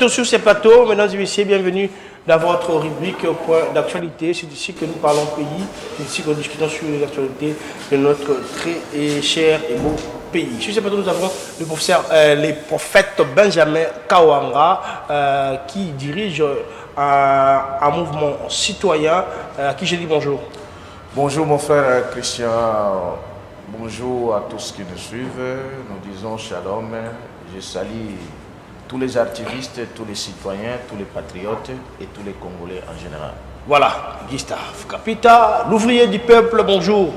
Sur ces plateaux, mesdames et messieurs, bienvenue dans votre rubrique point d'actualité. C'est ici que nous parlons pays, c'est ici que nous discutons sur l'actualité de notre très cher et beau pays. Sur ces plateaux, nous avons le professeur, les prophètes Benjamin Kawanga qui dirige un mouvement citoyen à qui je dis bonjour. Bonjour mon frère Christian, bonjour à tous qui nous suivent. Nous disons shalom, je salue tous les activistes, tous les citoyens, tous les patriotes et tous les Congolais en général. Voilà, Gustave Kapita, l'ouvrier du peuple, bonjour.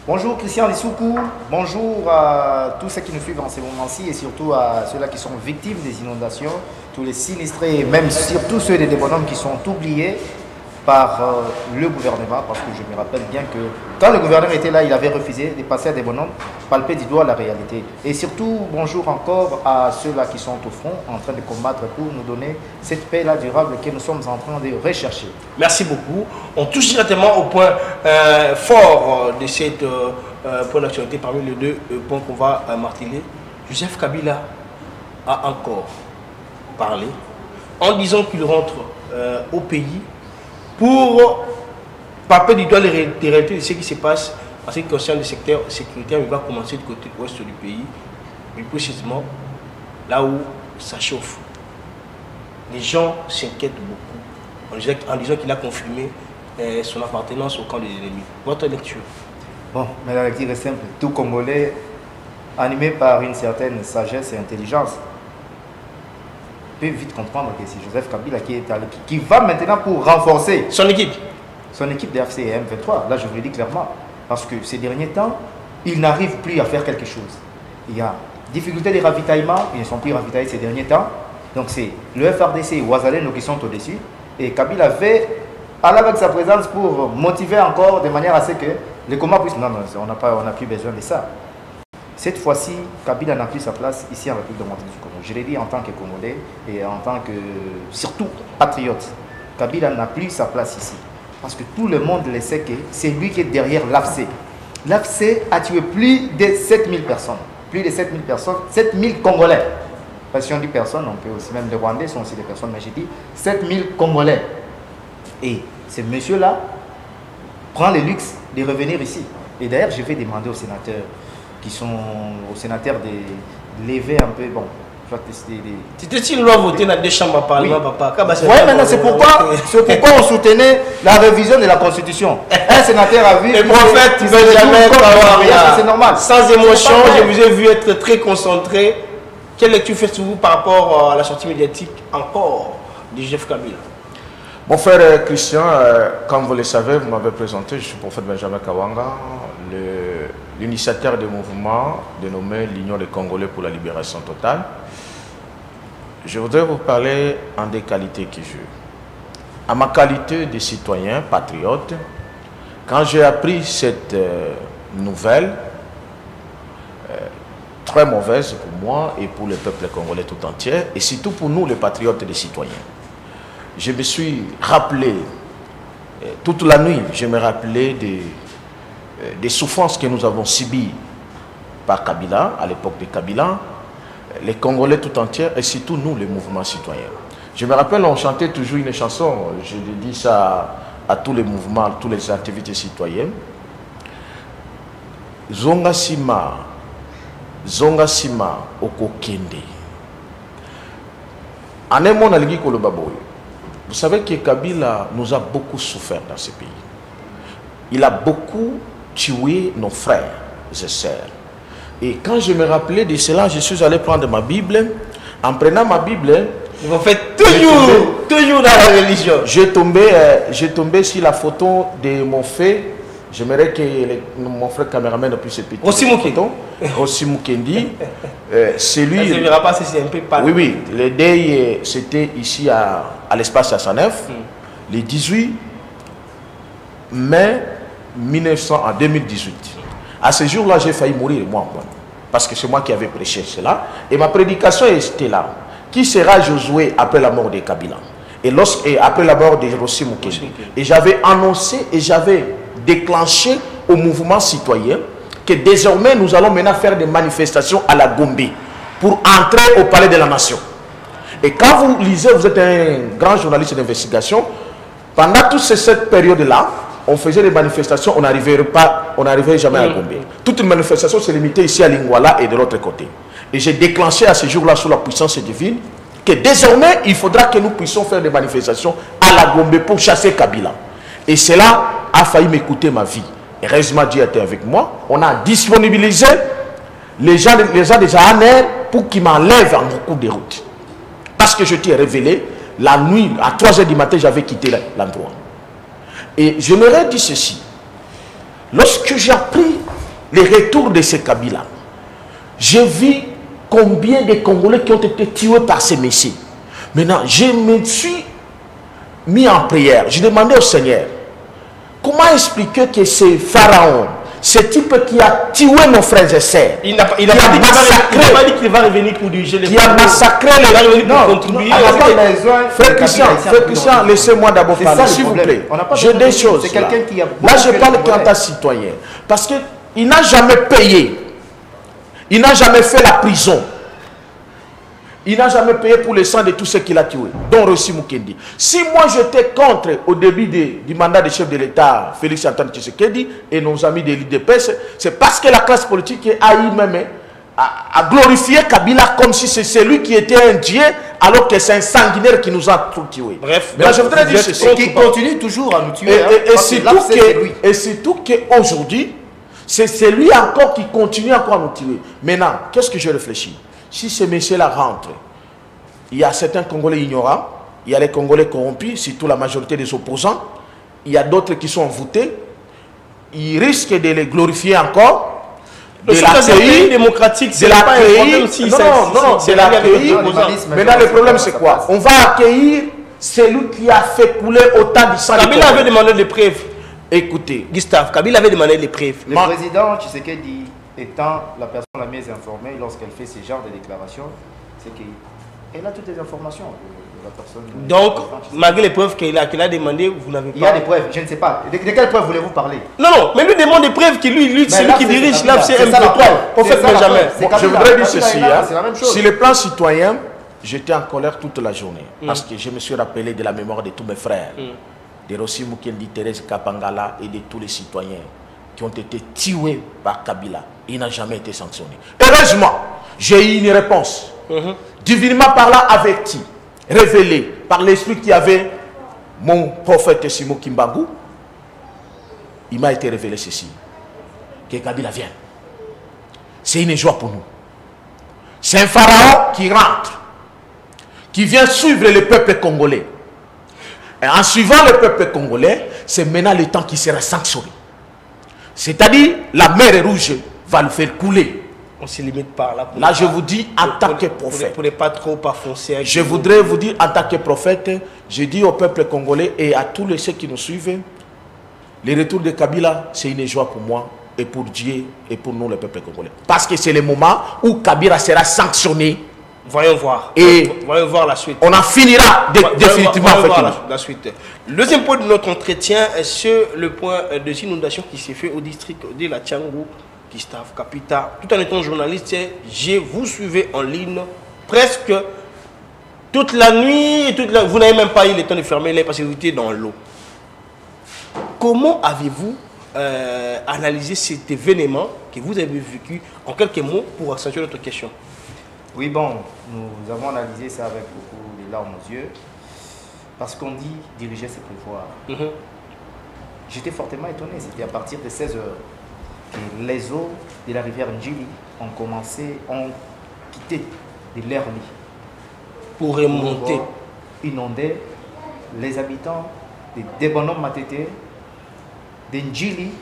Bonjour Christian Lissoukou, bonjour à tous ceux qui nous suivent en ce moment-ci et surtout à ceux-là qui sont victimes des inondations, tous les sinistrés et même surtout ceux des bonhommes qui sont oubliés par le gouvernement, parce que je me rappelle bien que quand le gouvernement était là, il avait refusé de passer à des bonhommes, palper du doigt la réalité. Et surtout, bonjour encore à ceux-là qui sont au front, en train de combattre pour nous donner cette paix-là durable que nous sommes en train de rechercher. Merci beaucoup. On touche directement au point fort de cette point d'actualité, parmi les deux points qu'on va marteler. Joseph Kabila a encore parlé en disant qu'il rentre au pays pour palper du doigt les réalités de ce qui se passe en ce qui concerne le secteur sécuritaire. Il va commencer du côté ouest du pays, plus précisément là où ça chauffe. Les gens s'inquiètent beaucoup en disant qu'il a confirmé son appartenance au camp des ennemis. Votre lecture? Bon, mais la lecture est simple. Tout Congolais, animé par une certaine sagesse et intelligence, peut vite comprendre que c'est Joseph Kabila qui va maintenant pour renforcer son équipe de FCM 23. Là, je vous le dis clairement. Parce que ces derniers temps, ils n'arrivent plus à faire quelque chose. Il y a difficulté de ravitaillement. Ils ne sont plus ravitaillés ces derniers temps. Donc, c'est le FRDC et Ouazaleno qui sont au-dessus. Et Kabila fait aller avec sa présence pour motiver encore de manière à ce que les combats puissent... Non, on n'a plus besoin de ça. Cette fois-ci, Kabila n'a plus sa place ici en République démocratique du Congo. Je l'ai dit en tant que Congolais et en tant que, surtout, patriote. Kabila n'a plus sa place ici. Parce que tout le monde le sait que c'est lui qui est derrière l'AFC. L'AFC a tué plus de 7000 personnes. Plus de 7000 personnes, 7000 Congolais. Parce que si on dit personnes, on peut aussi, même les Rwandais sont aussi des personnes, mais j'ai dit 7000 Congolais. Et ce monsieur-là prend le luxe de revenir ici. Et d'ailleurs, je vais demander aux sénateurs de lever un peu, bon, je vais tester des... Tu loi voter dans 2 chambres à parlement, oui. Papa. Oui, maintenant c'est pourquoi on soutenait la révision de la Constitution. Un sénateur a vu... Le prophète Benjamin Kawanga, c'est normal. Sans émotion, je vous ai vu être très concentré. Quelle lecture faites-vous par rapport à la sortie médiatique encore de Joseph Kabila? Mon frère Christian, comme vous le savez, vous m'avez présenté, je suis le prophète Benjamin Kawanga, l'initiateur du mouvement dénommé l'Union des Congolais pour la libération totale. Je voudrais vous parler en des qualités qui jouent. À ma qualité de citoyen, patriote, quand j'ai appris cette nouvelle, très mauvaise pour moi et pour le peuple congolais tout entier, et surtout pour nous les patriotes et les citoyens, je me suis rappelé, toute la nuit, je me rappelais des souffrances que nous avons subies par Kabila, à l'époque de Kabila, les Congolais tout entiers, et surtout nous, les mouvements citoyens. Je me rappelle, on chantait toujours une chanson, je dis ça à tous les mouvements, à toutes les activités citoyennes. Zonga Sima Okokende. En un mot, vous savez que Kabila nous a beaucoup souffert dans ce pays. Il a beaucoup tué nos frères et sœurs. Et quand je me rappelais de cela, je suis allé prendre ma Bible. En prenant ma Bible, vous faites toujours dans la religion. J'ai tombé sur la photo de mon frère. J'aimerais que mon frère caméraman puisse péter. Aussi Mukendi. C'est lui. Ça ne verra pas si c'est un peu pas. Oui. Le deuil, c'était ici à l'espace à Sanef, le 18 mai 2018. À ce jour-là, j'ai failli mourir, moi. Parce que c'est moi qui avais prêché cela. Et ma prédication était là. Qui sera Josué après la mort de Kabila? Et après la mort de Rossi Mukendi. Et j'avais annoncé et j'avais déclenché au mouvement citoyen que désormais nous allons maintenant faire des manifestations à la Gombe pour entrer au palais de la nation. Et quand vous lisez, vous êtes un grand journaliste d'investigation, pendant toute cette période-là, on faisait des manifestations, on n'arrivait jamais à Gombe. Toute une manifestation se limitait ici à Lingwala et de l'autre côté. Et j'ai déclenché à ce jour-là, sous la puissance divine, que désormais, il faudra que nous puissions faire des manifestations à la Gombe pour chasser Kabila. Et cela a failli m'écouter ma vie. Heureusement, Dieu était avec moi. On a disponibilisé les gens des ANR pour qu'ils m'enlèvent en cours de route. Parce que je t'ai révélé, la nuit, à 3 h du matin, j'avais quitté l'endroit. Et je leur ai dit ceci. Lorsque j'ai appris les retours de ces Kabila, j'ai vu combien de Congolais qui ont été tués par ces messieurs. Maintenant, je me suis mis en prière. Je demandais au Seigneur, comment expliquer que ces pharaons, ce type qui a tué nos frères et sœurs, il n'a pas dit qu'il va revenir pour diriger les qui a massacré les... pour contribuer. Frère Christian, laissez-moi d'abord parler, s'il vous plaît. J'ai des choses. Là, je parle qu'en tant que citoyen. Parce qu'il n'a jamais payé. Il n'a jamais fait la prison. Il n'a jamais payé pour le sang de tous ceux qu'il a tués, dont Rossi Mukendi. Si moi j'étais contre au début du mandat de chef de l'État, Félix Antoine Tshisekedi et nos amis de l'IDPS, c'est parce que la classe politique a eu même à glorifier Kabila comme si c'est celui qui était un dieu, alors que c'est un sanguinaire qui nous a tout tués. Bref, mais là, je voudrais dire ceci. Qui continue toujours à nous tuer. Et surtout qu'aujourd'hui, c'est celui encore qui continue encore à nous tuer. Maintenant, qu'est-ce que je réfléchis? Si ces messieurs-là rentrent, il y a certains Congolais ignorants, il y a les Congolais corrompus, surtout la majorité des opposants, il y a d'autres qui sont envoûtés, ils risquent de les glorifier encore, de l'accueillir, démocratique, c'est pas un problème si non, c'est l'accueillir. Maintenant, le problème c'est quoi? On va accueillir celui qui a fait couler autant de sang. Kabila avait demandé des preuves. Écoutez, Gustave, Kabila avait demandé des preuves. Le président Tshisekedi étant la personne la mieux informée lorsqu'elle fait ce genre de déclaration, c'est qu'elle a toutes les informations de la personne. Donc, malgré les preuves qu'il a demandé, vous n'avez pas... Il y a des preuves, je ne sais pas. De quelles preuves voulez-vous parler? Non, mais lui demande des preuves que lui c'est lui qui dirige l'AFC-M23. Prophète Benjamin. Je voudrais dire ceci, sur le plan citoyen, j'étais en colère toute la journée. Parce que je me suis rappelé de la mémoire de tous mes frères, de Rossi Mukendi, Thérèse Kapangala et de tous les citoyens qui ont été tués par Kabila. Il n'a jamais été sanctionné. Heureusement, j'ai eu une réponse. Divinement parlant, averti, révélé par l'esprit qui avait mon prophète Simo Kimbangu. Il m'a été révélé ceci. Que Kabila vient. C'est une joie pour nous. C'est un pharaon qui rentre, qui vient suivre le peuple congolais. Et en suivant le peuple congolais, c'est maintenant le temps qui sera sanctionné. C'est-à-dire, la mer Rouge va le faire couler. On se limite par là. Là, je vous dis en tant que prophète. Pour ne pas trop foncer. Je voudrais vous dire en tant que prophète, je dis au peuple congolais et à tous ceux qui nous suivent, le retour de Kabila, c'est une joie pour moi et pour Dieu et pour nous, le peuple congolais. Parce que c'est le moment où Kabila sera sanctionné. Voyons voir. Et voyons voir la suite. On en finira définitivement avec la suite. Le deuxième point de notre entretien est sur le point des inondations qui s'est fait au district de la Tchangou, Gustave Kapita. Tout en étant journaliste, je vous suivais en ligne presque toute la nuit. Vous n'avez même pas eu le temps de fermer les parce que vous étiez dans l'eau. Comment avez-vous analysé cet événement que vous avez vécu en quelques mots pour accentuer notre question? Oui, bon, nous avons analysé ça avec beaucoup de larmes aux yeux, parce qu'on dit diriger, c'est prévoir. J'étais fortement étonné, c'était à partir de 16 h que les eaux de la rivière Njili ont quitté de leur lit. Pour remonter. Pour inonder les habitants de Debonom Matete, de Njili,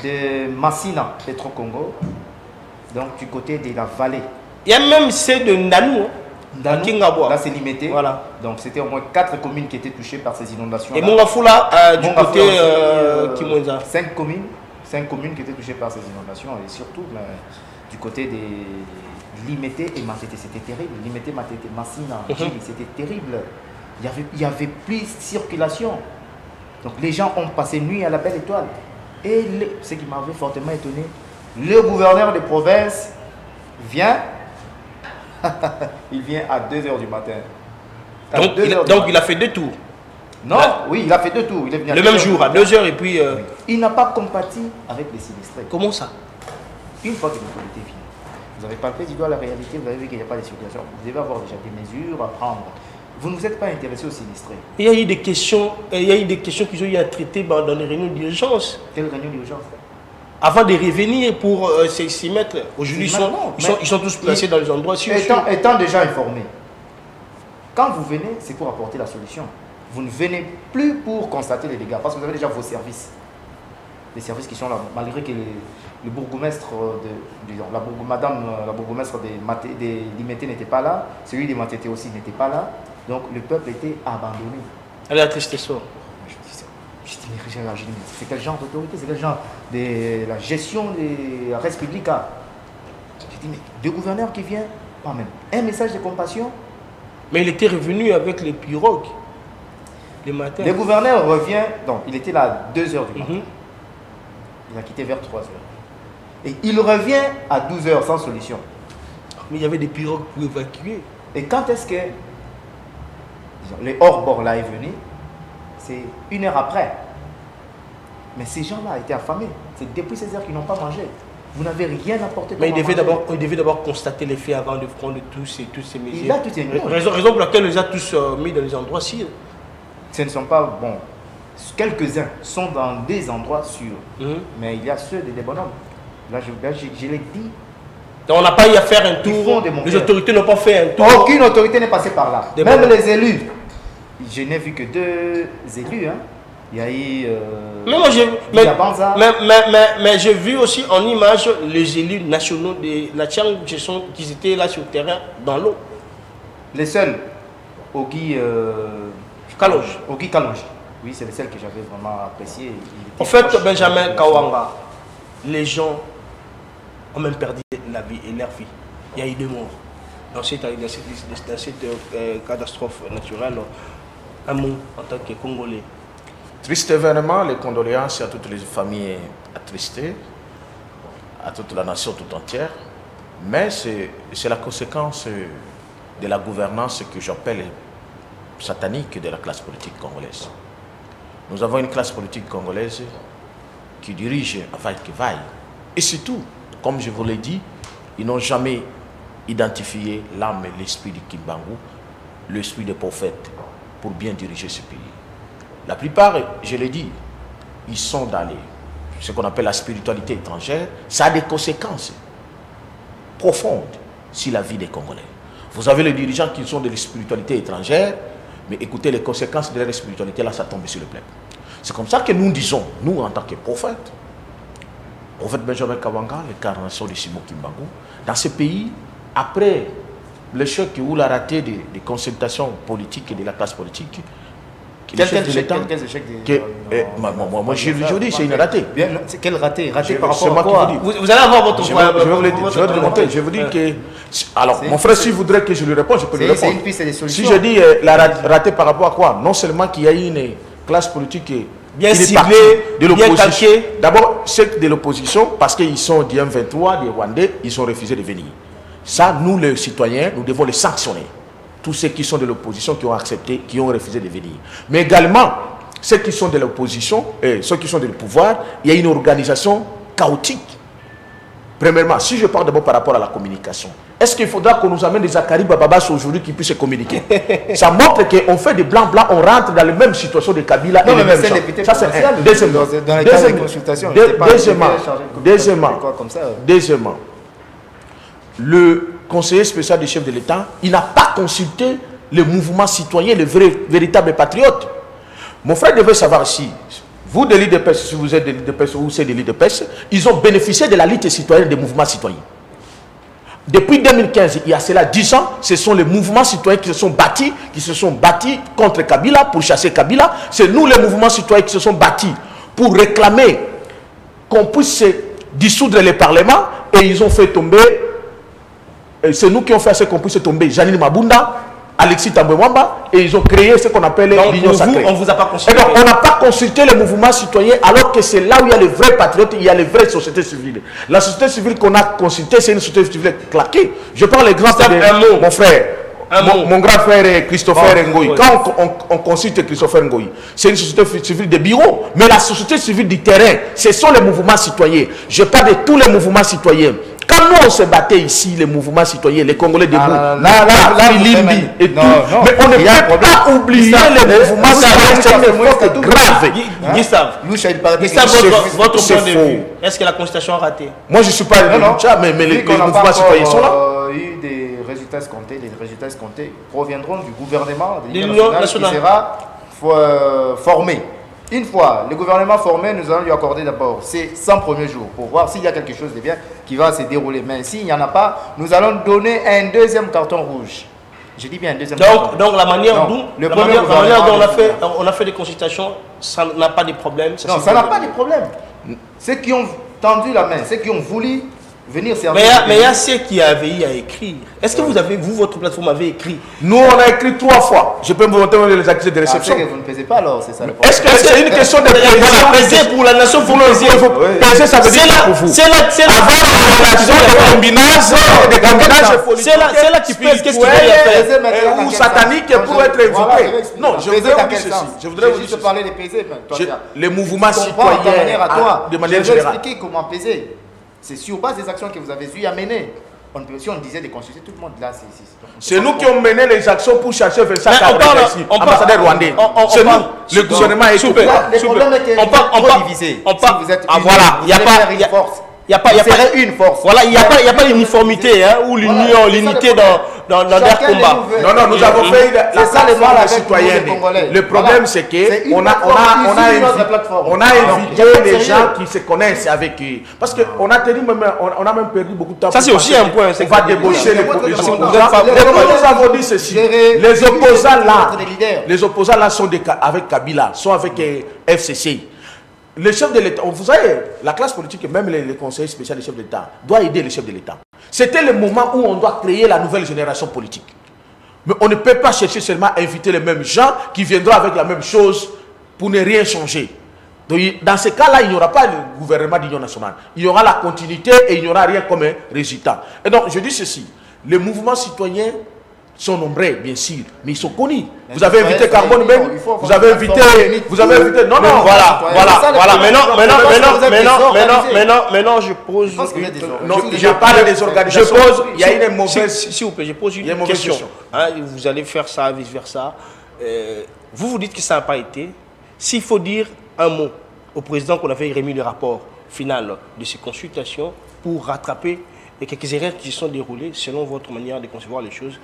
de Massina, Petro-Congo, donc du côté de la vallée. Il y a même ceux de Ndanou. Là, c'est limité. Voilà. Donc, c'était au moins 4 communes qui étaient touchées par ces inondations. Et Mongafula, du côté Kimwenza. 5 communes qui étaient touchées par ces inondations. Et surtout, du côté des Limité et Matete, c'était terrible. Limité, Matete, Massina, c'était terrible. Il y avait plus de circulation. Donc, les gens ont passé nuit à la belle étoile. Et ce qui m'avait fortement étonné, le gouverneur de province vient il vient à 2 h du matin. Donc il a fait 2 tours. Non, oui, il a fait 2 tours. Il est venu le même jour, à 2 h et puis... Oui. Il n'a pas compati avec les sinistrés. Comment ça? Une fois que l'autorité vient, vous avez palpé du doigt la réalité, vous avez vu qu'il n'y a pas de circulation. Vous devez avoir déjà des mesures à prendre. Vous ne vous êtes pas intéressé aux sinistrés. Il y a eu des questions, qu'ils ont eu à traiter dans les réunions d'urgence. Quelle réunion d'urgence? Avant de revenir pour s'y mettre. Aujourd'hui, ils sont tous placés dans les endroits sûrs. Étant déjà informés, quand vous venez, c'est pour apporter la solution. Vous ne venez plus pour constater les dégâts, parce que vous avez déjà vos services. Les services qui sont là, malgré que le bourgmestre la bourgmestre de Limete n'était pas là, celui de Matete aussi n'était pas là, donc le peuple était abandonné. Elle est triste ça. Je dis, c'est quel genre d'autorité, c'est quel genre de la gestion de la res publica. Je dis, mais 2 gouverneurs qui viennent, pas même un message de compassion. Mais il était revenu avec les pirogues le matin. Le gouverneur revient, donc il était là à 2 h du matin. Il a quitté vers 3 h. Et il revient à 12 h sans solution. Mais il y avait des pirogues pour évacuer. Et quand est-ce que les hors-bords là est venu? C'est 1 heure après. Mais ces gens-là étaient affamés. C'est depuis ces heures qu'ils n'ont pas mangé. Vous n'avez rien apporté. Mais il devait d'abord constater les faits avant de prendre toutes ces mesures. Il a tout mis. Raison pour laquelle il les a tous mis dans les endroits sûrs. Ce ne sont pas bons. Quelques-uns sont dans des endroits sûrs. Mais il y a ceux des bonhommes. Là, je l'ai dit. Donc on n'a pas eu à faire un tour. Les autorités n'ont pas fait un tour. Aucune autorité n'est passée par là. Même les élus. Je n'ai vu que 2 élus. Hein. Il y a eu mais j'ai vu aussi en image les élus nationaux de la Tchang qui étaient là sur le terrain dans l'eau. Les seuls, Ogi Kalonji. Oui, c'est le seul que j'avais vraiment apprécié. En fait, Benjamin Kawanga, les gens ont même perdu la vie et leur vie. Il y a eu 2 morts dans cette catastrophe naturelle. Un mot en tant que Congolais. Triste événement, les condoléances à toutes les familles attristées, à toute la nation tout entière. Mais c'est la conséquence de la gouvernance que j'appelle satanique de la classe politique congolaise. Nous avons une classe politique congolaise qui dirige afin que vaille. Et surtout, comme je vous l'ai dit, ils n'ont jamais identifié l'âme et l'esprit du Kimbangu, l'esprit des prophètes, pour bien diriger ce pays. La plupart, je l'ai dit, ils sont dans ce qu'on appelle la spiritualité étrangère. Ça a des conséquences profondes sur la vie des Congolais. Vous avez les dirigeants qui sont de la spiritualité étrangère, mais écoutez, les conséquences de leur spiritualité, là, ça tombe sur le peuple. C'est comme ça que nous disons, nous, en tant que prophètes, prophète Benjamin Kawanga, l'incarnation de Simon Kimbangu, dans ce pays, après l'échec ou la ratée des consultations politiques et de la classe politique, quel échec moi je dis c'est une ratée. Quel raté? Raté par rapport à quoi? Vous allez avoir votre... Je vais vous montrer. Je vous dis que... Alors, mon frère, s'il voudrait que je lui réponde, je peux lui répondre. C'est une piste de solution. Si je dis raté par rapport à quoi? Non seulement qu'il y a une classe politique bien ciblée, bien calquée. D'abord, ceux de l'opposition, parce qu'ils sont du M23, des Rwandais, ils ont refusé de venir. Ça, nous, les citoyens, nous devons les sanctionner. Tous ceux qui sont de l'opposition, qui ont accepté, qui ont refusé de venir. Mais également, ceux qui sont de l'opposition, et ceux qui sont du pouvoir, il y a une organisation chaotique. Premièrement, si je parle d'abord par rapport à la communication, est-ce qu'il faudra qu'on nous amène des Akari Bababas aujourd'hui qui puissent communiquer? Ça montre qu'on fait des blancs, on rentre dans la même situation de Kabila et les mêmes gens. Ça, c'est deuxièmement, le conseiller spécial du chef de l'État, il n'a pas consulté le mouvement citoyen, les véritables patriotes. Mon frère devait savoir si vous, de l'IDPS, si vous êtes de l'IDPS ou c'est de l'IDPS, ils ont bénéficié de la lutte citoyenne des mouvements citoyens. Depuis 2015, il y a cela 10 ans, ce sont les mouvements citoyens qui se sont battus contre Kabila, pour chasser Kabila. C'est nous, les mouvements citoyens, qui se sont battus pour réclamer qu'on puisse dissoudre les parlements, et ils ont fait tomber, c'est nous qui avons fait ce qu'on puisse tomber Janine Mabunda, Alexis Tambouemwamba, et ils ont créé ce qu'on appelle l'Union sacrée. On vous a pas consulté. Et donc, on n'a pas consulté les mouvements citoyens, alors que c'est là où il y a les vrais patriotes, il y a les vraies sociétés civiles. La société civile qu'on a consultée, c'est une société civile claquée. Je parle l'exemple de mon frère. mon grand frère Christopher Ngoï, oui. quand on consulte Christopher Ngoï, c'est une société civile de bureau, mais la société civile du terrain, ce sont les mouvements citoyens. Je parle de tous les mouvements citoyens. Quand nous on se battait ici, les mouvements citoyens, les Congolais debout, Limbi et tout, mais on ne peut pas oublier les mouvements citoyens, c'est une faute grave. Gustave, votre point de vue, est-ce que la constitution a raté? Moi je ne suis pas mais les mouvements citoyens sont là. Il y a eu des résultats escomptés. Les résultats escomptés proviendront du gouvernement de l'Union nationale qui sera formé. Une fois le gouvernement formé, nous allons lui accorder d'abord ces 100 premiers jours pour voir s'il y a quelque chose de bien qui va se dérouler. Mais s'il n'y en a pas, nous allons donner un deuxième carton rouge. Je dis bien un deuxième carton rouge. Donc la manière dont on a fait des consultations, ça n'a pas de problème. Non, ça n'a pas de problème. Ceux qui ont tendu la main, ceux qui ont voulu venir servir. Mais il y a ceux qui avaient eu à écrire. Est-ce que votre plateforme avait écrit? Nous, on a écrit 3 fois. Je peux vous montrer les accusés de réception. Que vous ne pesez pas alors, c'est ça le problème. Est-ce que c'est une question de peser pour la nation, pour le peser, ça veut dire pour vous. C'est là qui pèse. Qu'est-ce qu'il va faire? Ou satanique pour être évoqué. Non, je voudrais vous dire ceci. Je voudrais juste parler de peser. Les mouvements citoyens, de manière générale. Je vais expliquer comment peser. C'est sur base des actions que vous avez eu à mener. Si on disait de consulter tout le monde là, c'est nous qui avons mené les actions pour chercher Vincent Kaboré ici, ambassadeur rwandais. C'est nous, le gouvernement est super. Le problème est que vous êtes divisé. Vous êtes voilà, il n'y a pas une force. Voilà, il n'y a pas d'uniformité ou l'unité dans leur combat. Non, nous avons fait la plateforme des citoyens. Le problème, c'est qu'on a invité les gens qui se connaissent avec eux. Parce qu'on a même perdu beaucoup de temps. Ça, c'est aussi un point. On va débaucher les opposants. Nous avons dit ceci. Les opposants là sont avec Kabila, sont avec FCC. Le chef de l'État, vous savez, la classe politique et même les conseillers spéciaux des chefs de l'État doivent aider les chefs de l'État. C'était le moment où on doit créer la nouvelle génération politique. Mais on ne peut pas chercher seulement à inviter les mêmes gens qui viendront avec la même chose pour ne rien changer. Donc, dans ce cas-là, il n'y aura pas le gouvernement d'union nationale. Il y aura la continuité et il n'y aura rien comme un résultat. Et donc, je dis ceci, les mouvements citoyens sont nombreux, bien sûr, mais ils sont connus. Vous avez invité Carbone même, vous avez invité, non, voilà, maintenant, je pose, je parle des organisations, il y a une mauvaise, s'il vous plaît, je pose une question, vous allez faire ça, vice versa, vous dites que ça n'a pas été, s'il faut dire un mot au président qu'on avait remis le rapport final de ces consultations pour rattraper les quelques erreurs qui se sont déroulées selon votre manière de concevoir les choses.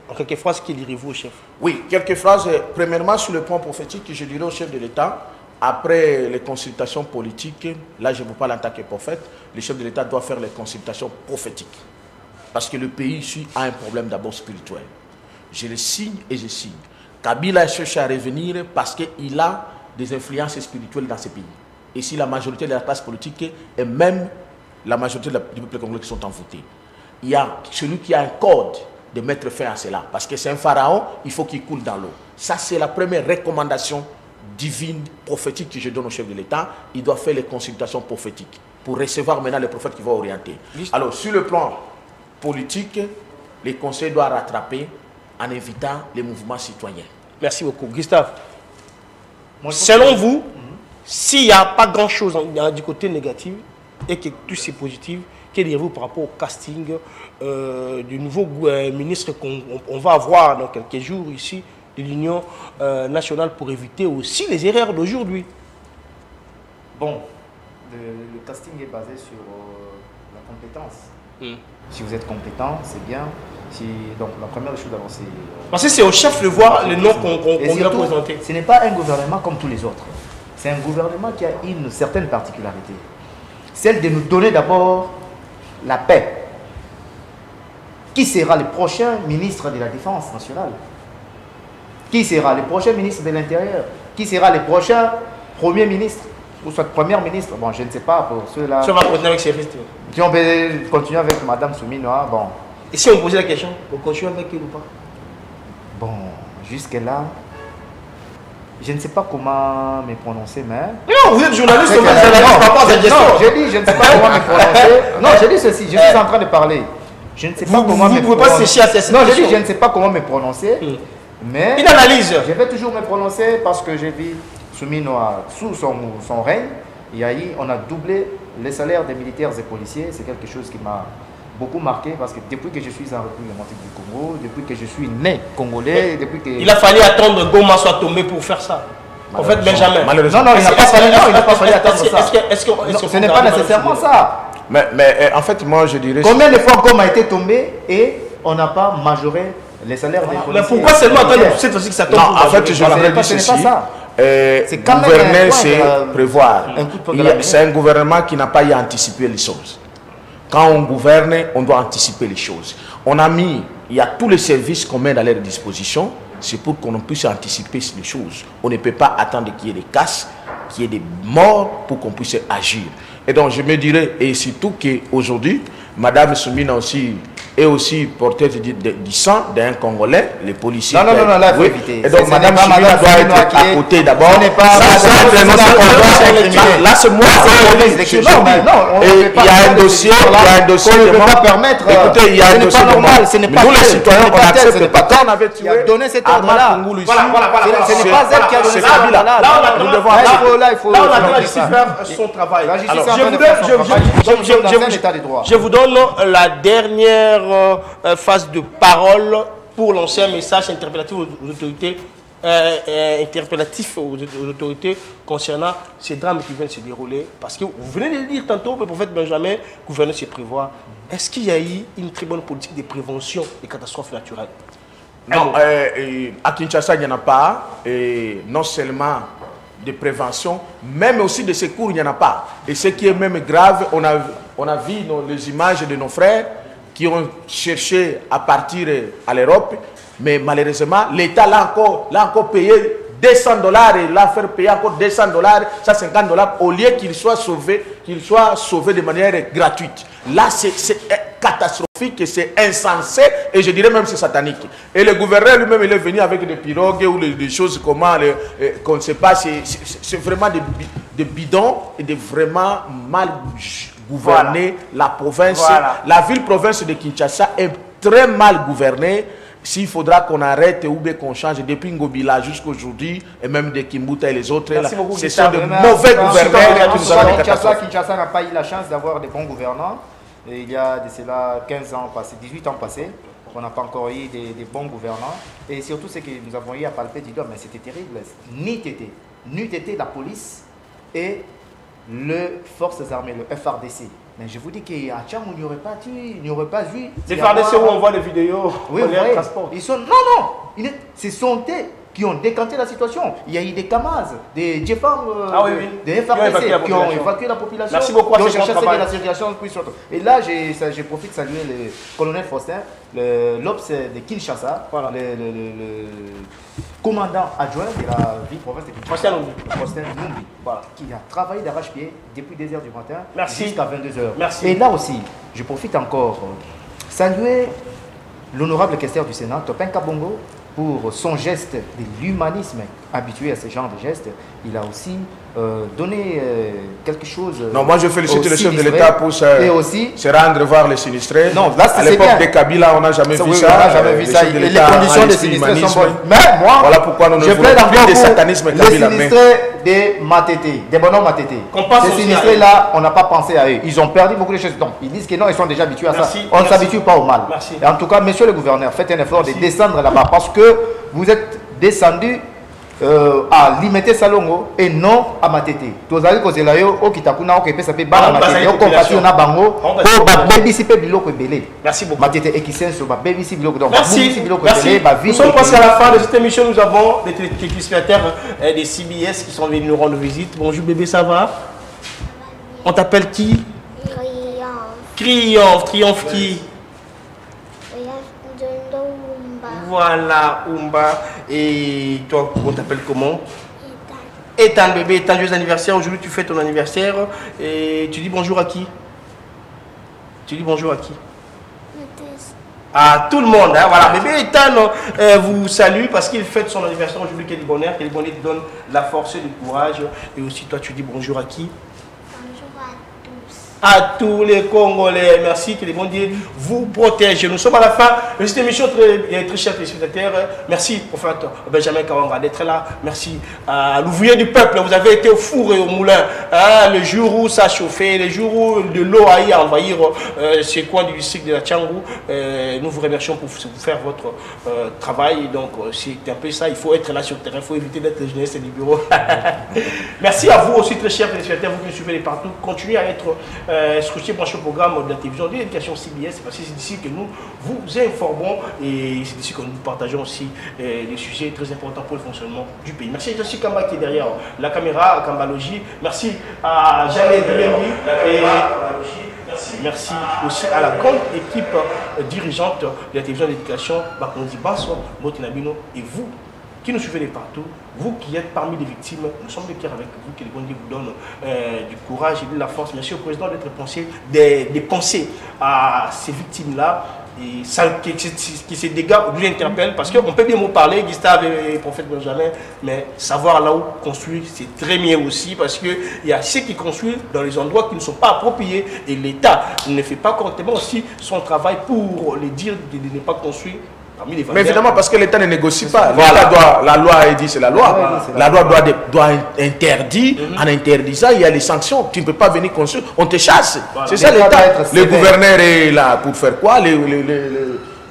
En quelques phrases, que direz-vous au chef? Oui, quelques phrases. Premièrement, sur le point prophétique, je dirais au chef de l'État, après les consultations politiques, là je vous parle en tant que prophète, le chef de l'État doit faire les consultations prophétiques. Parce que le pays ici a un problème d'abord spirituel. Je le signe et je signe. Kabila cherche à revenir parce qu'il a des influences spirituelles dans ce pays. Et si la majorité de la classe politique et même la majorité du peuple congolais qui sont envoûtés, il y a celui qui a un code de mettre fin à cela. Parce que c'est un pharaon, il faut qu'il coule dans l'eau. Ça, c'est la première recommandation divine, prophétique que je donne au chef de l'État. Il doit faire les consultations prophétiques pour recevoir maintenant les prophètes qui vont orienter. Alors, sur le plan politique, les conseils doivent rattraper en invitant les mouvements citoyens. Merci beaucoup. Gustave, selon vous, s'il n'y a pas grand-chose du côté négatif et que tout c'est positif, que direz-vous par rapport au casting du nouveau ministre qu'on va avoir dans quelques jours ici de l'Union nationale pour éviter aussi les erreurs d'aujourd'hui? Bon, le casting est basé sur la compétence. Si vous êtes compétent, c'est bien. Donc la première chose d'abord, c'est... Parce que c'est au chef de voir le nom qu'on vient présenter. Ce n'est pas un gouvernement comme tous les autres. C'est un gouvernement qui a une certaine particularité. Celle de nous donner d'abord la paix. Qui sera le prochain ministre de la Défense nationale? Qui sera le prochain ministre de l'Intérieur? Qui sera le prochain Premier ministre? Ou soit Première ministre? Bon, je ne sais pas pour ceux-là. Si on va continuer avec ces risques. Si on peut continuer avec Madame Souminoa, bon. Et si on posait la question, on continue avec elle ou pas? Bon, jusque-là, je ne sais pas comment me prononcer, mais... Non, vous êtes journaliste, vous non, j'ai dit, je ne sais pas comment me prononcer. Non, j'ai dit ceci, je suis en train de parler. Je ne sais pas comment vous me pouvez pas prononcer. sécher à cette Non, je dis, question. je ne sais pas comment me prononcer. Mais Une analyse. je vais toujours me prononcer parce que j'ai vu Soumino, sous son règne, on a doublé les salaires des militaires et policiers. C'est quelque chose qui m'a beaucoup marqué parce que depuis que je suis en République démocratique du Congo, depuis que je suis né congolais, depuis que... Il a fallu attendre que Goma soit tombé pour faire ça. En fait, Benjamin. Malheureusement. Non, il n'a pas fallu attendre ça. Non, ce n'est pas nécessairement ça. Mais en fait, moi, je dirais... Combien de fois Goma a été tombé et on n'a pas majoré les salaires des policiers? Mais pourquoi seulement attendre cette fois-ci que ça tombe? Non, en fait, je voudrais dire ce n'est ceci. pas ça. Quand gouverner, c'est prévoir. Un C'est un gouvernement qui n'a pas eu à anticiper les choses. Quand on gouverne, on doit anticiper les choses. Il y a tous les services qu'on met à leur disposition, c'est pour qu'on puisse anticiper les choses. On ne peut pas attendre qu'il y ait des casses, qu'il y ait des morts pour qu'on puisse agir. Et donc je me dirais, et surtout qu'aujourd'hui, Madame Soumina aussi est aussi porteuse du sang d'un Congolais, les policiers. Non, là, il faut éviter. Et donc Madame Soumina doit être à côté d'abord. Là, c'est moi. Il y a un dossier, on ne peut pas permettre. Écoutez, il y a un dossier normal. Ce n'est pas nous les citoyens, on n'accepte pas. Quand on avait tué, donné cet ordre-là. Ce n'est pas elle qui a donné cet ordre-là. Là, on attend la justice faire son travail. Je vous donne la dernière phase de parole pour lancer un message interpellatif aux autorités, aux autorités concernant ces drames qui viennent se dérouler. Parce que vous venez de le dire tantôt, le prophète Benjamin, gouverner se prévoit. Est-ce qu'il y a eu une très bonne politique de prévention des catastrophes naturelles? Non, à Kinshasa, il n'y en a pas. Et non seulement de prévention, même aussi de secours, il n'y en a pas. Et ce qui est même grave, on a vu les images de nos frères qui ont cherché à partir à l'Europe, mais malheureusement, l'État l'a encore payé $200 et l'a fait payer encore $200, $150 au lieu qu'il soit sauvé de manière gratuite. Là, c'est catastrophique, c'est insensé et je dirais même c'est satanique. Et le gouverneur lui-même, il est venu avec des pirogues ou des choses qu'on ne sait pas. C'est vraiment des bidons et de vraiment mal gouverner la province. Voilà. La ville-province de Kinshasa est très mal gouvernée. S'il faudra qu'on arrête ou bien qu'on change depuis Ngobila jusqu'à aujourd'hui, et même de Kimbuta et les autres, ce sont de mauvais gouverneurs qui nous ont Kinshasa n'a pas eu la chance d'avoir des bons gouvernants. Et il y a de cela 15 ans passés, 18 ans passés, on n'a pas encore eu des bons gouvernants. Et surtout ce que nous avons eu à palper du doigt, mais c'était terrible. N'eût été la police et les forces armées, le FRDC. Mais je vous dis qu'à Tcham, il n'y aurait pas vu. Les FRDC où on voit des vidéos, oui, les transports. Ils sont, ce sont eux qui ont décanté la situation. Il y a eu des Kamaz, des Djefang, des FRDC qui ont évacué la population. Merci beaucoup. Qui ont cherché de la circulation. Et là, je profite de saluer le colonel Faustin, l'Obs de Kinshasa, le commandant adjoint de la ville-province de Kinshasa, Faustin Numbi, qui a travaillé d'arrache-pied depuis 2 h du matin jusqu'à 22 h. Merci. Et là aussi, je profite encore saluer l'honorable questeur du Sénat, Topin Kabongo, pour son geste de l'humanisme habitué à ce genre de gestes. Il a aussi donné quelque chose. Non, moi je félicite le chef de l'État pour se rendre voir les sinistrés. Non, là, à l'époque de Kabila, on n'a jamais vu ça. On n'a jamais vu ça. Les conditions des sinistrés sont bonnes. Mais moi, voilà pourquoi nous ne voulons plus de satanisme Kabila. Les sinistrés des Matete, des bonhommes Matete. Ces sinistrés-là, on n'a pas pensé à eux. Ils ont perdu beaucoup de choses. Donc, ils disent que non, ils sont déjà habitués à ça. On ne s'habitue pas au mal. Et en tout cas, monsieur le gouverneur, faites un effort de descendre là-bas parce que vous êtes descendu à limiter Salongo et non à Matete. Tozali kozela yo okitakuna okepesa pe bana Matete okopati na bango ko ba bebisi pe biloko ebele. Merci beaucoup. Matete ekisenso ba bebisi biloko donc merci. Nous sommes passés à la fin de cette émission. Nous avons des téléspectateurs des CBS qui sont venus nous rendre visite. Bonjour bébé, ça va? On t'appelle qui? Triomphe qui? Voilà, Oumba. Et toi, on t'appelle comment? Ethan, bébé. Ethan, joyeux anniversaire. Aujourd'hui, tu fais ton anniversaire. Et tu dis bonjour à qui? Tu dis bonjour à qui? À tout le monde. Hein? Voilà, bébé Ethan vous salue parce qu'il fête son anniversaire aujourd'hui. Quel bonheur. Quel bonheur te donne la force et le courage. Et aussi, toi, tu dis bonjour à qui? Bonjour à tous. à tous les Congolais. Merci, que les bons dieux vous protègent. Nous sommes à la fin de cette émission très chère téléspectateurs. Merci, prophète Benjamin Kawanga, d'être là. Merci à l'ouvrier du peuple. Vous avez été au four et au moulin. Le jour où ça chauffait, le jour où de l'eau a eu à envahir ces coins du district de la Tchangou. Nous vous remercions pour faire votre travail. Donc, c'est un peu ça. Il faut être là sur le terrain. Il faut éviter d'être jeunesse du bureau. Merci à vous aussi, très chers téléspectateurs, vous qui nous suivez partout. Continuez à être scrutiné branché au programme de la télévision de l'éducation CBS, parce que c'est d'ici que nous vous informons et c'est d'ici que nous partageons aussi des sujets très importants pour le fonctionnement du pays. Merci à Jossi Kamba qui est derrière la caméra, à Kambalogie. Merci à Janet Demervi et merci aussi à la grande équipe dirigeante de la télévision de l'éducation, Bakondi Basso, Motinabino, et vous qui nous suivez de partout, vous qui êtes parmi les victimes, nous sommes de cœur avec vous, que les bons dieux vous donnent du courage et de la force. Merci au président d'être pensé, des pensées à ces victimes-là. Et ça, qui ces dégâts nous interpellent, parce qu'on peut bien vous parler, Gustave et prophète Benjamin, mais savoir là où construire, c'est très bien aussi, parce qu'il y a ceux qui construisent dans les endroits qui ne sont pas appropriés, et l'État ne fait pas correctement aussi son travail pour les dire de ne pas construire. Mais évidemment, parce que l'État ne négocie pas. Voilà. La loi est dit, c'est la loi. La loi doit interdire. En interdisant, il y a les sanctions. Tu ne peux pas venir construire, on te chasse. Voilà. C'est ça l'État. Le gouverneur est là pour faire quoi?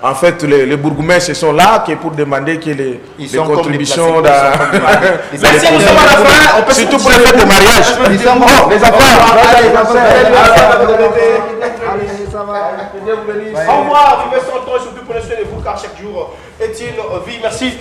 En fait, les bourgmestres sont là pour demander que les contributions surtout pour les fêtes de mariage. Les Au revoir, vivez son temps et surtout prenez soin de vous car chaque jour est une vie. Merci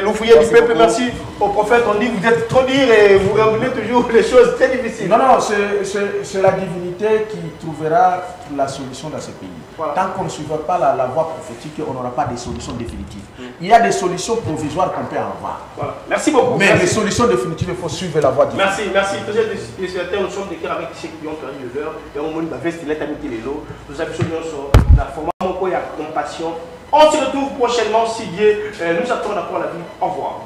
l'ouvrier du peuple, merci au prophète. On dit vous êtes trop dur et vous ramenez toujours les choses très difficiles. Non, c'est la divinité qui trouvera la solution dans ce pays. Voilà. Tant qu'on ne suivra pas la voie prophétique, on n'aura pas de solutions définitives. Il y a des solutions provisoires qu'on peut avoir. Voilà. Merci beaucoup. Mais les solutions définitives, il faut suivre la voie divine. Merci. Nous sommes des cœurs avec ceux qui ont perdu de l'heure. Et on m'a fait l'amitié les lots. Nous absolument sur la formation et la compassion. On se retrouve prochainement si Dieu nous attend pour la vie. Au revoir.